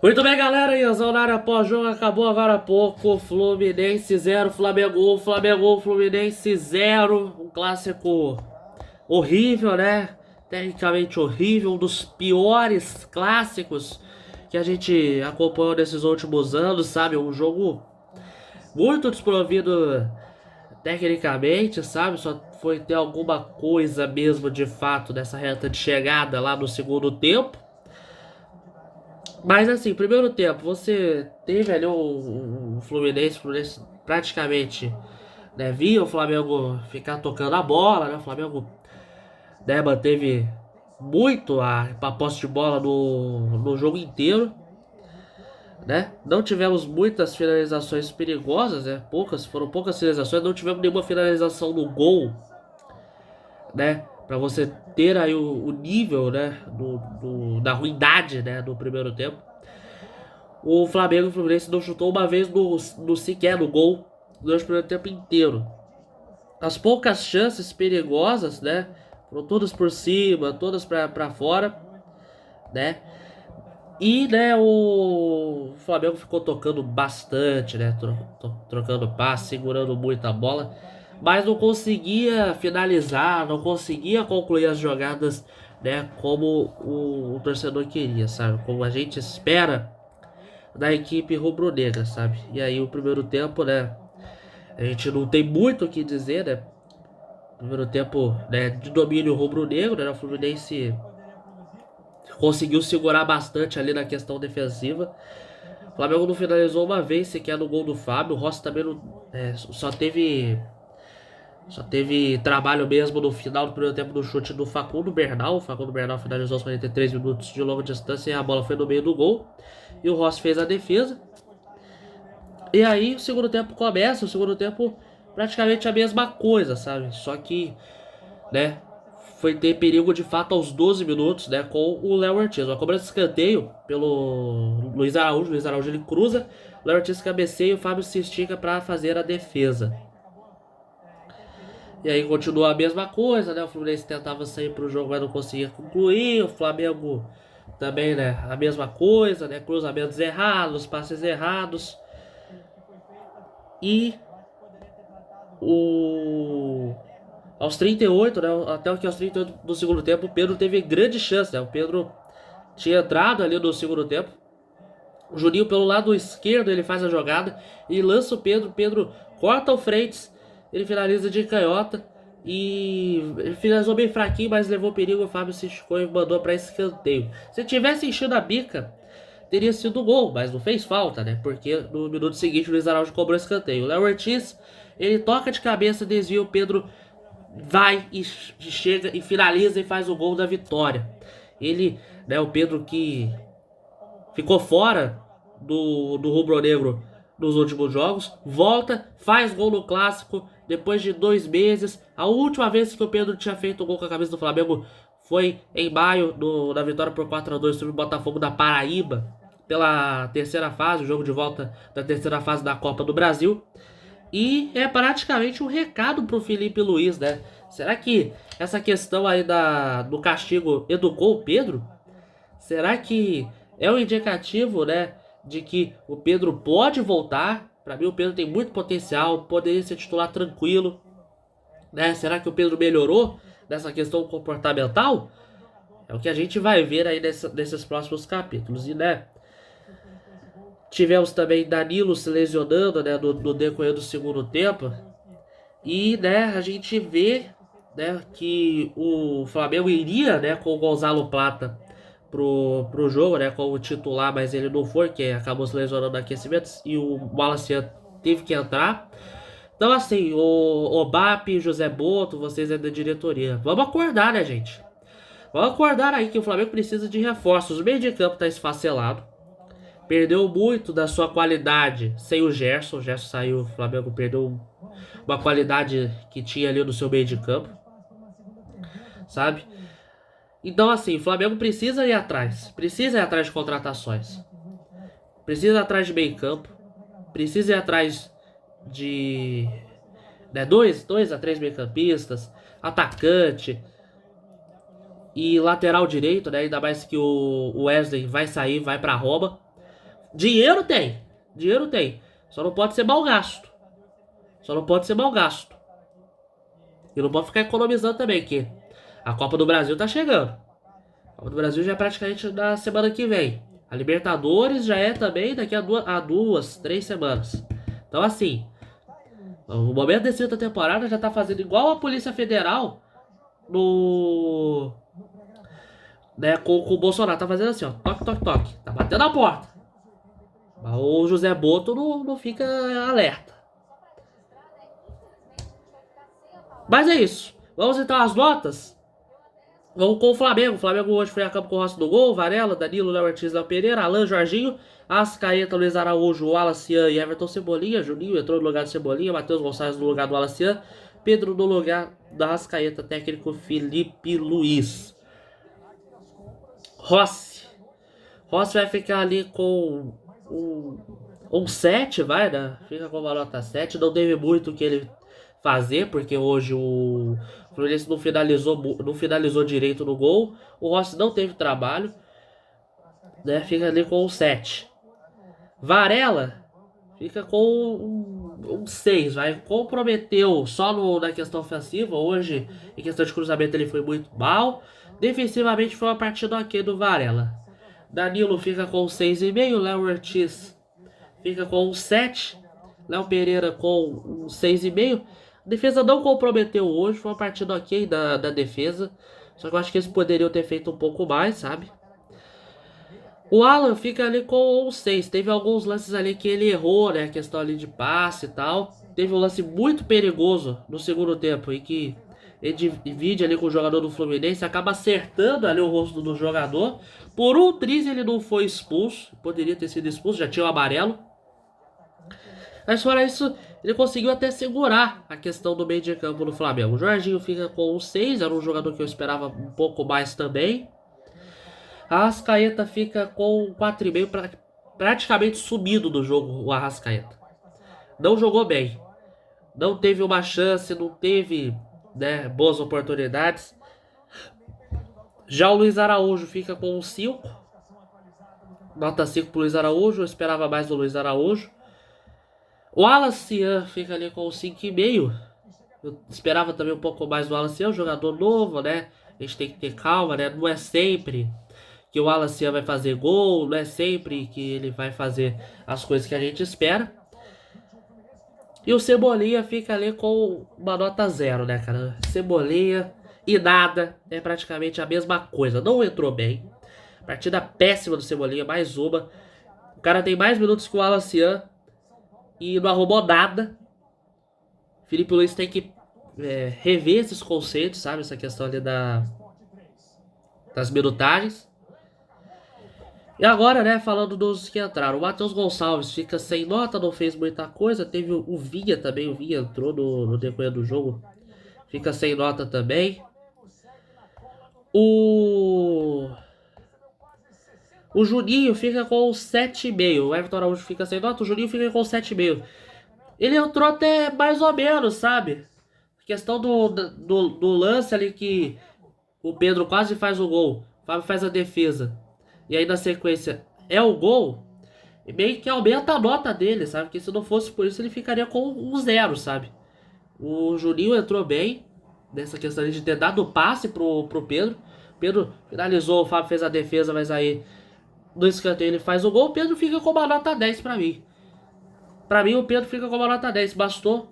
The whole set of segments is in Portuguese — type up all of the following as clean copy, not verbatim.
Muito bem, galera, e a zona pós-jogo acabou agora há pouco. Fluminense 0, Flamengo 1, Flamengo 1, Fluminense 0. Um clássico horrível, né? Tecnicamente horrível, um dos piores clássicos que a gente acompanhou nesses últimos anos, sabe? Um jogo muito desprovido tecnicamente, sabe? Só foi ter alguma coisa mesmo de fato nessa reta de chegada lá no segundo tempo. Mas assim, primeiro tempo, você teve ali o Fluminense praticamente, né, via o Flamengo ficar tocando a bola, né? O Flamengo, né, manteve muito a posse de bola no jogo inteiro, né? Não tivemos muitas finalizações perigosas, né? Foram poucas finalizações, não tivemos nenhuma finalização no gol, né? Pra você ter aí o nível, né, da ruindade, né, do primeiro tempo. O Flamengo e o Fluminense não chutou uma vez no sequer no gol durante o primeiro tempo inteiro. As poucas chances perigosas, né? Foram todas por cima, todas pra fora, né? E, né, o Flamengo ficou tocando bastante, né? Trocando passe, segurando muito a bola. Mas não conseguia finalizar, não conseguia concluir as jogadas, né? Como o torcedor queria, sabe? Como a gente espera da equipe rubro-negra, sabe? E aí o primeiro tempo, né? A gente não tem muito o que dizer, né? Primeiro tempo, né, de domínio rubro-negro, né? O Fluminense conseguiu segurar bastante ali na questão defensiva. O Flamengo não finalizou uma vez sequer no gol do Fábio. O Rossi também não, só teve trabalho mesmo no final do primeiro tempo do chute do Facundo Bernal. O Facundo Bernal finalizou aos 43 minutos de longa distância e a bola foi no meio do gol. E o Rossi fez a defesa. E aí o segundo tempo começa, o segundo tempo praticamente a mesma coisa, sabe? Só que, né, foi ter perigo de fato aos 12 minutos, né, com o Léo Ortiz. Uma cobrança de escanteio pelo Luiz Araújo ele cruza, o Léo Ortiz cabeceia e o Fábio se estica para fazer a defesa. E aí continua a mesma coisa, né, o Fluminense tentava sair pro jogo, mas não conseguia concluir, o Flamengo também, né, a mesma coisa, né, cruzamentos errados, passes errados. E o aos 38, né? Até o que aos 38 do segundo tempo, o Pedro teve grande chance, né? O Pedro tinha entrado ali no segundo tempo. O Juninho pelo lado esquerdo, ele faz a jogada e lança o Pedro. O Pedro corta o Freitas, ele finaliza de canhota e ele finalizou bem fraquinho, mas levou perigo. O Fábio se esticou e mandou para escanteio. Se tivesse enchido a bica, teria sido gol, mas não fez falta, né? Porque no minuto seguinte o Luiz Araújo cobrou escanteio. O Léo Ortiz, ele toca de cabeça, desvia o Pedro, vai e chega e finaliza e faz o gol da vitória. Ele, né, o Pedro que ficou fora do rubro-negro nos últimos jogos, volta, faz gol no clássico depois de 2 meses. A última vez que o Pedro tinha feito gol com a camisa do Flamengo foi em maio, na vitória por 4-2 sobre o Botafogo da Paraíba, pela terceira fase, o jogo de volta da terceira fase da Copa do Brasil. E é praticamente um recado pro Felipe Luiz, né? Será que essa questão aí do castigo educou o Pedro? Será que é um indicativo, né, de que o Pedro pode voltar? Para mim, o Pedro tem muito potencial, poderia ser titular tranquilo, né? Será que o Pedro melhorou nessa questão comportamental? É o que a gente vai ver aí nesses próximos capítulos. E, né, tivemos também Danilo se lesionando, né, no decorrer do segundo tempo. E, né, a gente vê, né, que o Flamengo iria, né, com o Gonzalo Plata pro jogo, né, como titular, mas ele não foi, que acabou se lesionando no aquecimento, e o Malaciano teve que entrar. Então, assim, o BAP, José Boto, vocês é da diretoria, vamos acordar, né, gente? Vamos acordar aí que o Flamengo precisa de reforços. O meio de campo tá esfacelado. Perdeu muito da sua qualidade sem o Gerson. O Gerson saiu, o Flamengo perdeu uma qualidade que tinha ali no seu meio de campo, sabe? Então, assim, o Flamengo precisa ir atrás de contratações, precisa ir atrás de meio campo, precisa ir atrás de, né, dois a três meio-campistas, atacante e lateral direito, né? Ainda mais que o Wesley vai sair, vai pra Roma. Dinheiro tem. Dinheiro tem. Só não pode ser mal gasto. Só não pode ser mal gasto. E não pode ficar economizando também, que a Copa do Brasil tá chegando. A Copa do Brasil já é praticamente na semana que vem. A Libertadores já é também daqui a duas, 3 semanas. Então, assim, o momento desse da temporada já tá fazendo igual a Polícia Federal no. Né, com o Bolsonaro. Tá fazendo assim, ó. Toque, toque, toque. Tá batendo a porta. Mas o José Boto não fica alerta. Mas é isso. Vamos então às notas. Vamos com o Flamengo. O Flamengo hoje foi a campo com o Rossi do gol, Varela, Danilo, Léo Ortiz, Léo Pereira, Alan, Jorginho, Ascaeta, Luiz Araújo, Wallace e Everton Cebolinha. Juninho entrou no lugar do Cebolinha, Matheus Gonçalves no lugar do Wallace, Pedro no lugar da Ascaeta, técnico Felipe Luiz. Rossi. Rossi vai ficar ali com um 7, vai, né? Fica com uma nota 7. Não teve muito o que ele fazer, porque hoje o Fluminense não finalizou direito no gol. O Rossi não teve trabalho, né? Fica ali com um 7. Varela fica com um 6, vai. Comprometeu só na questão ofensiva. Hoje, em questão de cruzamento, ele foi muito mal. Defensivamente, foi uma partida ok do Varela. Danilo fica com 6,5. Léo Ortiz fica com um 7. Léo Pereira com um 6,5. A defesa não comprometeu hoje, foi uma partida ok da defesa. Só que eu acho que eles poderiam ter feito um pouco mais, sabe? O Alan fica ali com um 6. Teve alguns lances ali que ele errou, né? A questão ali de passe e tal. Teve um lance muito perigoso no segundo tempo, em que ele divide ali com o jogador do Fluminense, acaba acertando ali o rosto do jogador. Por um triz ele não foi expulso, poderia ter sido expulso, já tinha o amarelo. Mas fora isso, ele conseguiu até segurar a questão do meio de campo do Flamengo. O Jorginho fica com um 6, era um jogador que eu esperava um pouco mais também. A Arrascaeta fica com 4,5, praticamente sumido do jogo, o Arrascaeta. Não jogou bem. Não teve uma chance, não teve, né, boas oportunidades. Já o Luiz Araújo fica com um 5. Nota 5 pro Luiz Araújo, eu esperava mais do Luiz Araújo. O Wallace fica ali com 5,5. Eu esperava também um pouco mais do Wallace, um jogador novo, né? A gente tem que ter calma, né? Não é sempre que o Wallace vai fazer gol, não é sempre que ele vai fazer as coisas que a gente espera. E o Cebolinha fica ali com uma nota 0, né, cara? Cebolinha e nada é praticamente a mesma coisa. Não entrou bem. Partida péssima do Cebolinha, mais uma. O cara tem mais minutos que o Wallace e não arrumou nada. Felipe Luiz tem que rever esses conceitos, sabe? Essa questão ali das minutagens. E agora, né, falando dos que entraram. O Matheus Gonçalves fica sem nota, não fez muita coisa. Teve o Vinha também, o Vinha entrou no decorrer do jogo. Fica sem nota também. O Juninho fica com 7,5. O Everton Araújo fica sem nota, o Juninho fica com 7,5. Ele entrou até mais ou menos, sabe? A questão do lance ali que o Pedro quase faz o gol. O Fábio faz a defesa. E aí na sequência é o gol. E meio que aumenta a nota dele, sabe? Porque se não fosse por isso ele ficaria com um 0, sabe? O Juninho entrou bem nessa questão de ter dado o passe pro Pedro. Pedro finalizou, o Fábio fez a defesa, mas aí no escanteio ele faz o gol. O Pedro fica com uma nota 10 pra mim. Pra mim o Pedro fica com uma nota 10. Bastou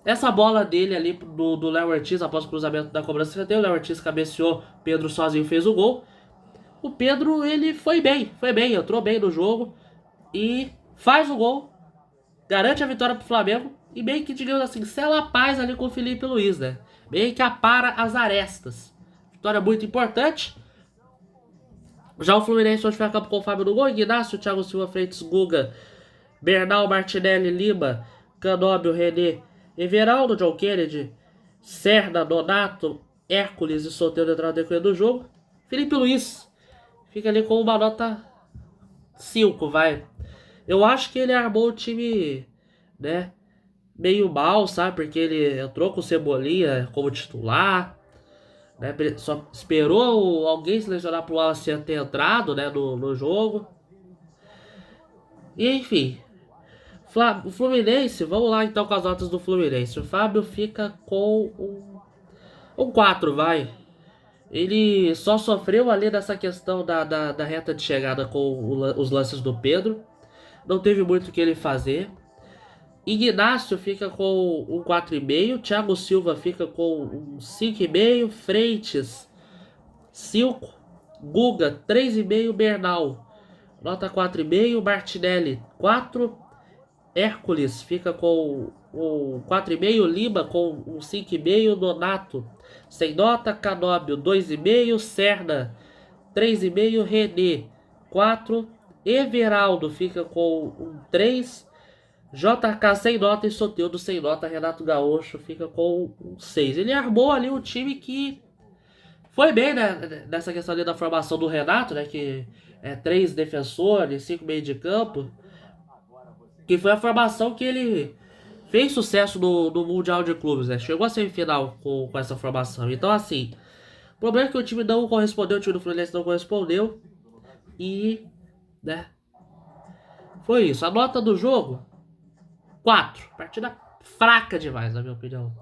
essa bola dele ali do Léo Ortiz após o cruzamento da cobrança de escanteio. O Léo Ortiz cabeceou, Pedro sozinho fez o gol. O Pedro, ele foi bem, entrou bem no jogo e faz o gol, garante a vitória pro Flamengo e meio que, digamos assim, sela a paz ali com o Felipe Luiz, né? Meio que apara as arestas. Vitória muito importante. Já o Fluminense hoje foi a campo com o Fábio no gol, Ignacio, Thiago Silva, Freitas, Guga, Bernal, Martinelli, Lima, Canóbio, René, Everaldo, John Kennedy, Serna, Donato, Hércules e Solteiro entraram no decorrer do jogo. Felipe Luiz fica ali com uma nota 5, vai. Eu acho que ele armou o time, né, meio mal, sabe? Porque ele entrou com o Cebolinha como titular, né? Só esperou alguém se lesionar pro Wallace ter entrado, né, no jogo. E enfim, o Fluminense, vamos lá então com as notas do Fluminense. O Fábio fica com um 4, vai. Ele só sofreu ali nessa questão da reta de chegada com os lances do Pedro. Não teve muito o que ele fazer. Ignacio fica com um 4,5. Thiago Silva fica com um 5,5. Freixas, 5. Guga, 3,5. Bernal, nota 4,5. Martinelli, 4. Hércules fica com um 4,5. Lima com um 5,5. Donato, sem nota. Canóbio, 2,5. Serna, 3,5. René, 4. Everaldo fica com um 3. JK sem nota e Soteldo sem nota. Renato Gaúcho fica com um 6. Ele armou ali um time que foi bem, né, nessa questão ali da formação do Renato, né, que é 3 defensores, 5 meio de campo, que foi a formação que ele fez sucesso no Mundial de Clubes, né, chegou a semifinal com essa formação. Então, assim, o problema é que o time não correspondeu, o time do Fluminense não correspondeu e, né, foi isso. A nota do jogo, 4. Partida fraca demais, na minha opinião.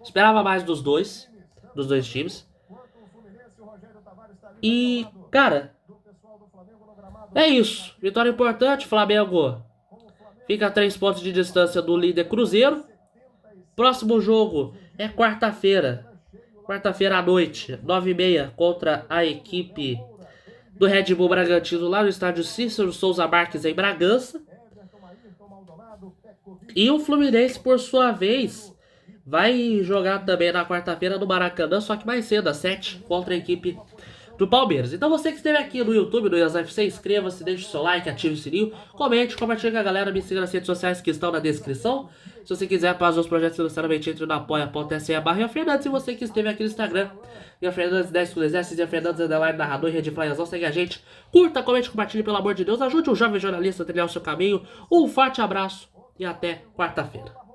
Esperava mais dos dois times. E, cara, é isso. Vitória importante. Flamengo fica a 3 pontos de distância do líder Cruzeiro. Próximo jogo é quarta-feira. Quarta-feira à noite, 9h30, contra a equipe do Red Bull Bragantino lá no estádio Cícero Souza Marques, em Bragança. E o Fluminense, por sua vez, vai jogar também na quarta-feira no Maracanã, só que mais cedo, às 7, contra a equipe do Palmeiras. Então você que esteve aqui no YouTube, no IASFC, inscreva-se, deixe o seu like, ative o sininho, comente, compartilhe com a galera, me siga nas redes sociais que estão na descrição. Se você quiser apoiar os meus projetos financeiramente, entre no apoia.se/. Fernandes, se você que esteve aqui no Instagram, e a Fernandes 10 com exércitos, e a Fernandes underline narrador e rede Flyazão, segue a gente, curta, comente, compartilhe, pelo amor de Deus, ajude o jovem jornalista a trilhar o seu caminho. Um forte abraço e até quarta-feira.